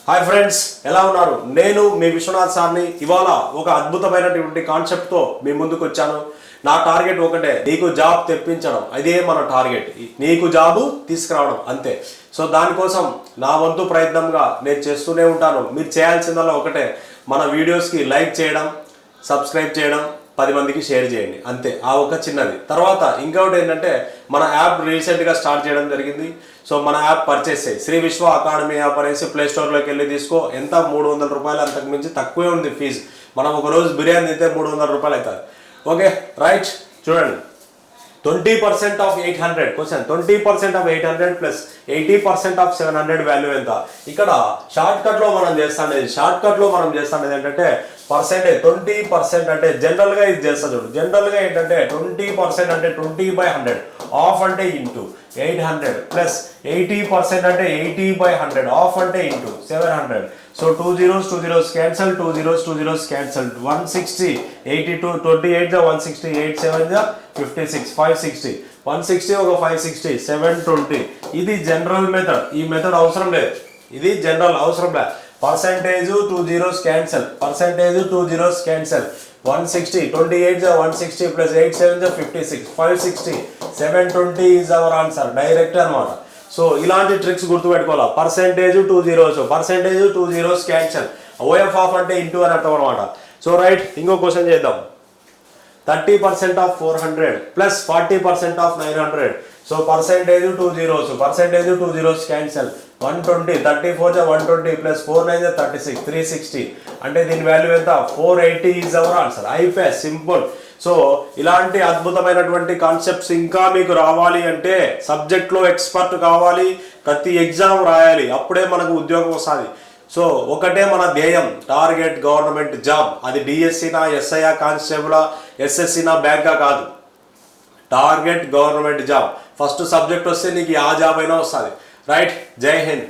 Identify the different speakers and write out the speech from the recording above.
Speaker 1: Hi friends, ఎలా ఉన్నారు? నేను మీ విశ్వనాథ్ సార్ని. ఇవాళ ఒక అద్భుతమైనటువంటి కాన్సెప్ట్తో మీ ముందుకు వచ్చాను. నా టార్గెట్ ఒకటే, నీకు జాబ్ తెప్పించడం. అదే మన టార్గెట్, నీకు జాబు తీసుకురావడం, అంతే. సో దానికోసం నా వంతు ప్రయత్నంగా నేను చేస్తూనే ఉంటాను. మీరు చేయాల్సిందల్లా ఒకటే, మన వీడియోస్కి లైక్ చేయడం, సబ్స్క్రైబ్ చేయడం, 10 మందికి షేర్ చేయండి, అంతే. ఆ ఒక చిన్నది. తర్వాత ఇంకొకటి ఏంటంటే, మన యాప్ రీసెంట్గా స్టార్ట్ చేయడం జరిగింది. సో మన యాప్ పర్చేస్ చేయి, శ్రీ విశ్వ అకాడమీ యాప్ అనేసి ప్లే స్టోర్లోకి వెళ్ళి తీసుకో. ఎంత 300 రూపాయలు, అంతకు మించి తక్కువే ఉంది ఫీజు. మనం ఒక రోజు బిర్యానీ తింటే 300 రూపాయలు అవుతుంది. ఓకే రైట్, చూడండి. 20% of 800 question, 20% of 800 plus 80% of 700 value ఎంత? ఇక్కడ షార్ట్ కట్లో మనం చేస్తాండేది ఏంటంటే పర్సెంటేజ్. 20% అంటే జనరల్గా ఇది చేస్తా చూడు. జనరల్గా ఏంటంటే 20% అంటే 20/100, ఆఫ్ అంటే ఇంటూ 800 ప్లస్ 80% అంటే 80/100, ఆఫ్ అంటే into 700. So 2 zeros cancel, 2 zeros cancel. 160, 82, 28 160, 8 7 56, 560, 160 ఒక 560, 720. ఇది జనరల్ మెథడ్. ఈ మెథడ్ అవసరం లేదు, ఇది జనరల్ అవసరం లేదు. Percentage 2 zeros cancel, percentage 2 zeros cancel. 160, 28 160 plus 8 7 56, 560, 720 is our answer. Direct అనమాట. సో ఇలాంటి ట్రిక్స్ గుర్తుపెట్టుకోవాలా. Percentage 2 zeros, percentage 2 zeros cancel. O F of అంటే ఇంటూ అని అర్థం అనమాట. సో రైట్, ఇంకో క్వశ్చన్ చేద్దాం. 30% of 400 plus 40% of 900. So percentage 2 zeros, percentage 2 zeros cancel. 120, 34 120 plus 4 9 36, 360. అంటే దీని వాల్యూ ఎంత? 480 ఈజ్ అవర్ ఆన్సర్. అయిపోయా, సింపుల్. సో ఇలాంటి అద్భుతమైనటువంటి కాన్సెప్ట్స్ ఇంకా మీకు రావాలి అంటే సబ్జెక్ట్లో ఎక్స్పర్ట్ కావాలి, ప్రతి ఎగ్జామ్ రాయాలి, అప్పుడే మనకు ఉద్యోగం వస్తుంది. సో ఒకటే మన ధ్యేయం, టార్గెట్ గవర్నమెంట్ జాబ్. అది డిఎస్సీనా, ఎస్ఐఆ, కానిస్టేబులా, ఎస్ఎస్సీనా, బ్యాంకా కాదు. Target government job. First subject వస్తే నీకు ఆ జాబ్ అయినా వస్తుంది. రైట్, జై హింద్.